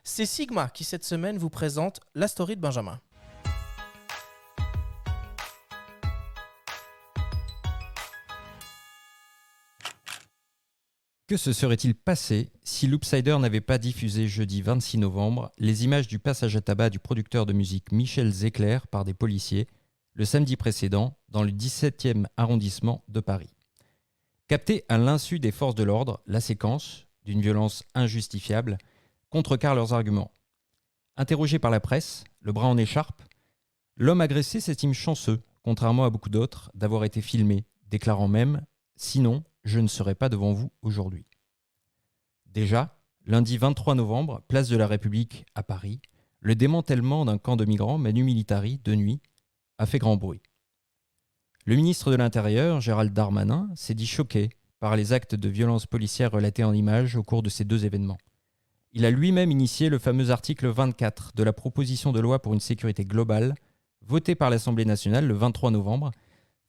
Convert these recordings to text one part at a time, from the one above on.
C'est Sigma qui cette semaine vous présente la story de Benjamin. Que se serait-il passé si Loopsider n'avait pas diffusé jeudi 26 novembre les images du passage à tabac du producteur de musique Michel Zecler par des policiers le samedi précédent dans le 17e arrondissement de Paris? Captée à l'insu des forces de l'ordre, la séquence, d'une violence injustifiable, contrecarre leurs arguments. Interrogé par la presse, le bras en écharpe, l'homme agressé s'estime chanceux, contrairement à beaucoup d'autres, d'avoir été filmé, déclarant même « Sinon, je ne serai pas devant vous aujourd'hui ». Déjà, lundi 23 novembre, place de la République à Paris, le démantèlement d'un camp de migrants Manu Militari de nuit a fait grand bruit. Le ministre de l'Intérieur, Gérald Darmanin, s'est dit choqué par les actes de violence policière relatés en images au cours de ces deux événements. Il a lui-même initié le fameux article 24 de la proposition de loi pour une sécurité globale, votée par l'Assemblée nationale le 23 novembre,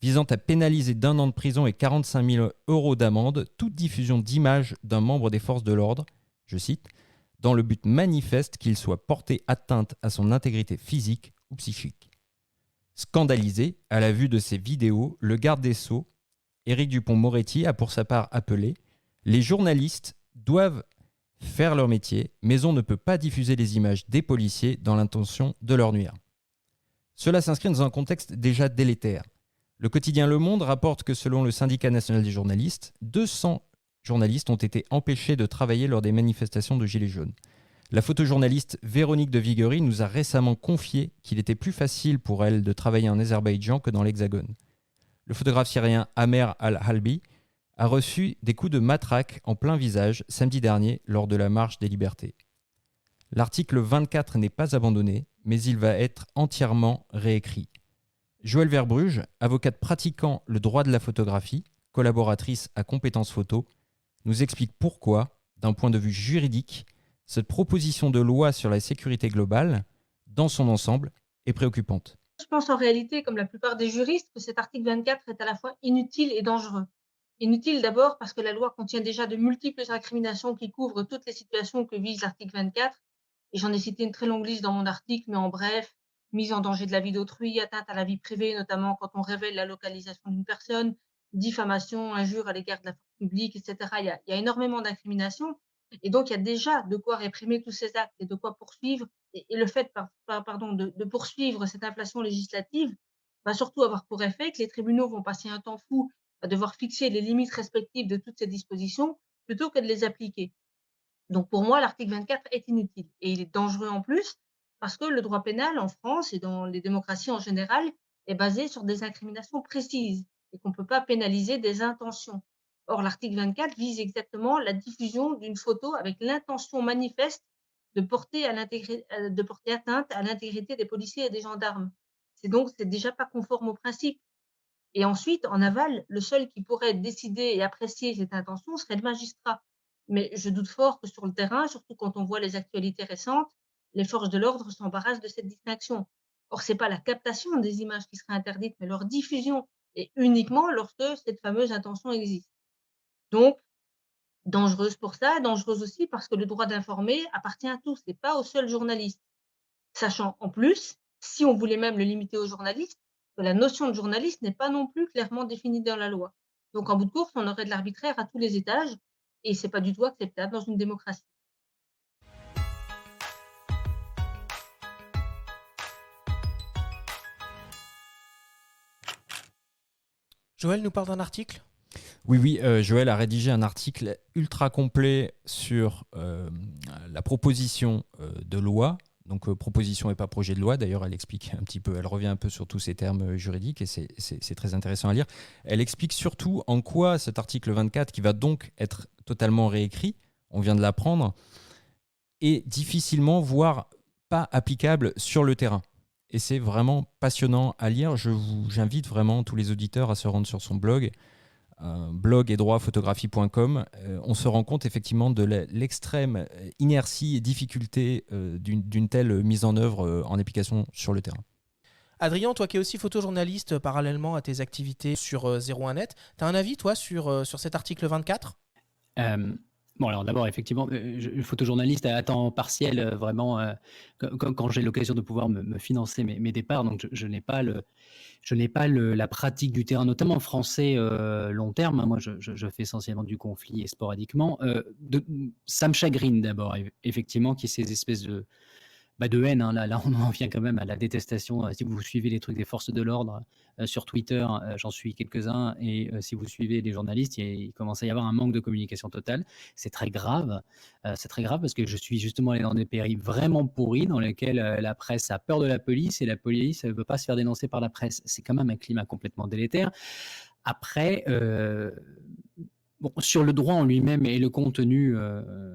visant à pénaliser d'1 an de prison et 45 000 € d'amende toute diffusion d'images d'un membre des forces de l'ordre, je cite, « dans le but manifeste qu'il soit porté atteinte à son intégrité physique ou psychique ». Scandalisé à la vue de ces vidéos, le garde des Sceaux, Éric Dupond-Moretti, a pour sa part appelé « Les journalistes doivent faire leur métier, mais on ne peut pas diffuser les images des policiers dans l'intention de leur nuire ». Cela s'inscrit dans un contexte déjà délétère. Le quotidien Le Monde rapporte que selon le syndicat national des journalistes, 200 journalistes ont été empêchés de travailler lors des manifestations de Gilets jaunes. La photojournaliste Véronique de Viguerie nous a récemment confié qu'il était plus facile pour elle de travailler en Azerbaïdjan que dans l'Hexagone. Le photographe syrien Amer Al-Halbi a reçu des coups de matraque en plein visage samedi dernier lors de la marche des libertés. L'article 24 n'est pas abandonné, mais il va être entièrement réécrit. Joëlle Verbruge, avocate pratiquant le droit de la photographie, collaboratrice à Compétences Photo, nous explique pourquoi, d'un point de vue juridique, cette proposition de loi sur la sécurité globale, dans son ensemble, est préoccupante. Je pense en réalité, comme la plupart des juristes, que cet article 24 est à la fois inutile et dangereux. Inutile d'abord parce que la loi contient déjà de multiples incriminations qui couvrent toutes les situations que vise l'article 24. Et j'en ai cité une très longue liste dans mon article, mais en bref, mise en danger de la vie d'autrui, atteinte à la vie privée, notamment quand on révèle la localisation d'une personne, diffamation, injure à l'égard de la force publique, etc. Il y a énormément d'incriminations. Et donc, il y a déjà de quoi réprimer tous ces actes et de quoi poursuivre. Et le fait de poursuivre cette inflation législative va surtout avoir pour effet que les tribunaux vont passer un temps fou à devoir fixer les limites respectives de toutes ces dispositions plutôt que de les appliquer. Donc pour moi, l'article 24 est inutile et il est dangereux en plus parce que le droit pénal en France et dans les démocraties en général est basé sur des incriminations précises et qu'on ne peut pas pénaliser des intentions. Or, l'article 24 vise exactement la diffusion d'une photo avec l'intention manifeste de porter atteinte à l'intégrité des policiers et des gendarmes. C'est déjà pas conforme au principe. Et ensuite, en aval, le seul qui pourrait décider et apprécier cette intention serait le magistrat. Mais je doute fort que sur le terrain, surtout quand on voit les actualités récentes, les forces de l'ordre s'embarrassent de cette distinction. Or, ce n'est pas la captation des images qui serait interdite, mais leur diffusion, et uniquement lorsque cette fameuse intention existe. Donc, dangereuse pour ça, dangereuse aussi parce que le droit d'informer appartient à tous et pas aux seuls journalistes. Sachant en plus, si on voulait même le limiter aux journalistes, que la notion de journaliste n'est pas non plus clairement définie dans la loi. Donc en bout de course, on aurait de l'arbitraire à tous les étages et c'est pas du tout acceptable dans une démocratie. Joël nous parle d'un article ? Oui, Joël a rédigé un article ultra complet sur la proposition de loi. Donc proposition et pas projet de loi. D'ailleurs, elle explique un petit peu, elle revient un peu sur tous ces termes juridiques et c'est très intéressant à lire. Elle explique surtout en quoi cet article 24, qui va donc être totalement réécrit, on vient de l'apprendre, est difficilement, voire pas applicable sur le terrain. Et c'est vraiment passionnant à lire. J'invite vraiment tous les auditeurs à se rendre sur son blog, blog et droitphotographie.com. On se rend compte effectivement de l'extrême inertie et difficulté d'une telle mise en œuvre en application sur le terrain. Adrien, toi qui es aussi photojournaliste parallèlement à tes activités sur 01net, tu as un avis toi sur cet article 24 ? Bon, alors d'abord, effectivement, photojournaliste à temps partiel, vraiment, quand j'ai l'occasion de pouvoir me financer mes départs, donc je n'ai pas la pratique du terrain, notamment français, long terme, hein. Moi, je fais essentiellement du conflit et sporadiquement. Ça me chagrine d'abord, effectivement, qu'il y ait ces espèces de haine, hein. Là, on en vient quand même à la détestation. Si vous suivez les trucs des forces de l'ordre sur Twitter, j'en suis quelques-uns, et si vous suivez les journalistes, il commence à y avoir un manque de communication totale. C'est très grave. C'est très grave parce que je suis justement allé dans des pays vraiment pourris dans lesquels la presse a peur de la police et la police ne veut pas se faire dénoncer par la presse. C'est quand même un climat complètement délétère. Après, bon, sur le droit en lui-même et le contenu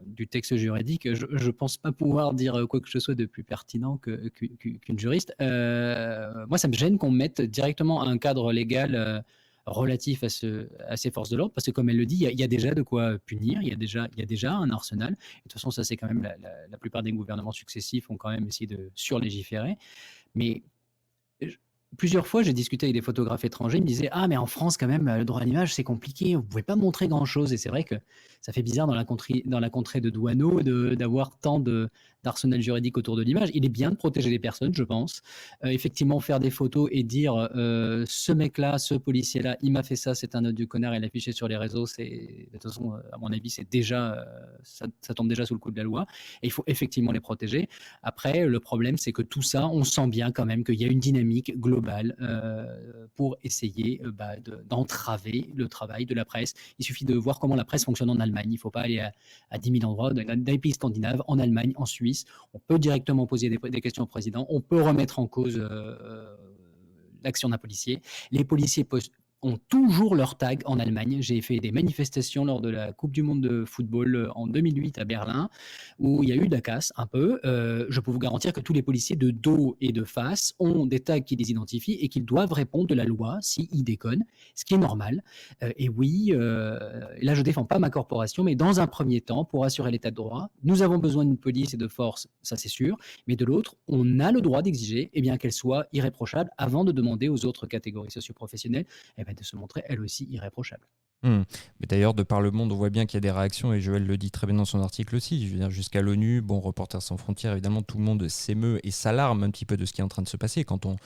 du texte juridique, je ne pense pas pouvoir dire quoi que ce soit de plus pertinent qu'une juriste. Moi, ça me gêne qu'on mette directement un cadre légal relatif à ces forces de l'ordre, parce que comme elle le dit, il y a déjà de quoi punir, il y a déjà un arsenal. Et de toute façon, ça c'est quand même la plupart des gouvernements successifs ont quand même essayé de surlégiférer. Mais plusieurs fois, j'ai discuté avec des photographes étrangers, ils me disaient: «Ah mais en France quand même, le droit à l'image, c'est compliqué, vous pouvez pas montrer grand-chose», et c'est vrai que ça fait bizarre dans la contrée de Douaneau d'avoir tant d'arsenal juridique autour de l'image. Il est bien de protéger les personnes, je pense. Effectivement, faire des photos et dire, «Ce mec-là, ce policier-là, il m'a fait ça, c'est un odieux connard», et l'afficher sur les réseaux, de toute façon, à mon avis, c'est déjà, ça tombe déjà sous le coup de la loi, et il faut effectivement les protéger. Après, le problème, c'est que tout ça, on sent bien quand même qu'il y a une dynamique globale pour essayer d'entraver le travail de la presse. Il suffit de voir comment la presse fonctionne en Allemagne. Il ne faut pas aller à 10 000 endroits, dans les pays scandinaves, en Allemagne, en Suisse. On peut directement poser des questions au président. On peut remettre en cause l'action d'un policier. Les policiers ont toujours leur tag en Allemagne. J'ai fait des manifestations lors de la Coupe du monde de football en 2008 à Berlin, où il y a eu de la casse un peu. Je peux vous garantir que tous les policiers de dos et de face ont des tags qui les identifient et qu'ils doivent répondre de la loi s'ils déconnent, ce qui est normal. Et oui, là je défends pas ma corporation, mais dans un premier temps, pour assurer l'état de droit, nous avons besoin d'une police et de force, ça c'est sûr, mais de l'autre, on a le droit d'exiger qu'elle soit irréprochable avant de demander aux autres catégories socioprofessionnelles de se montrer elle aussi irréprochable. Mais d'ailleurs, de par le monde, on voit bien qu'il y a des réactions, et Joël le dit très bien dans son article aussi. Je veux dire, jusqu'à l'ONU, Reporters sans frontières, évidemment, tout le monde s'émeut et s'alarme un petit peu de ce qui est en train de se passer. Quand on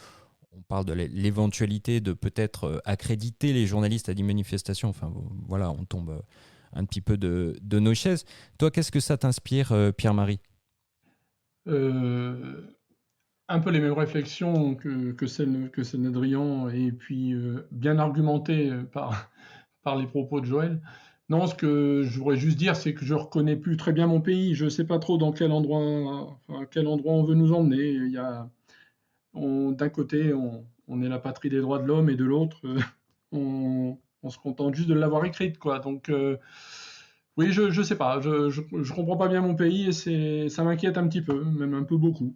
parle de l'éventualité de peut-être accréditer les journalistes à des manifestations, enfin voilà, on tombe un petit peu de nos chaises. Toi, qu'est-ce que ça t'inspire, Pierre-Marie ? Un peu les mêmes réflexions que celles d'Adrien, et puis bien argumentées par les propos de Joël. Non, ce que je voudrais juste dire, c'est que je reconnais plus très bien mon pays. Je ne sais pas trop dans quel endroit on veut nous emmener. D'un côté, on est la patrie des droits de l'homme, et de l'autre, on se contente juste de l'avoir écrite, quoi. Donc, oui, je sais pas. Je comprends pas bien mon pays, et ça m'inquiète un petit peu, même un peu beaucoup.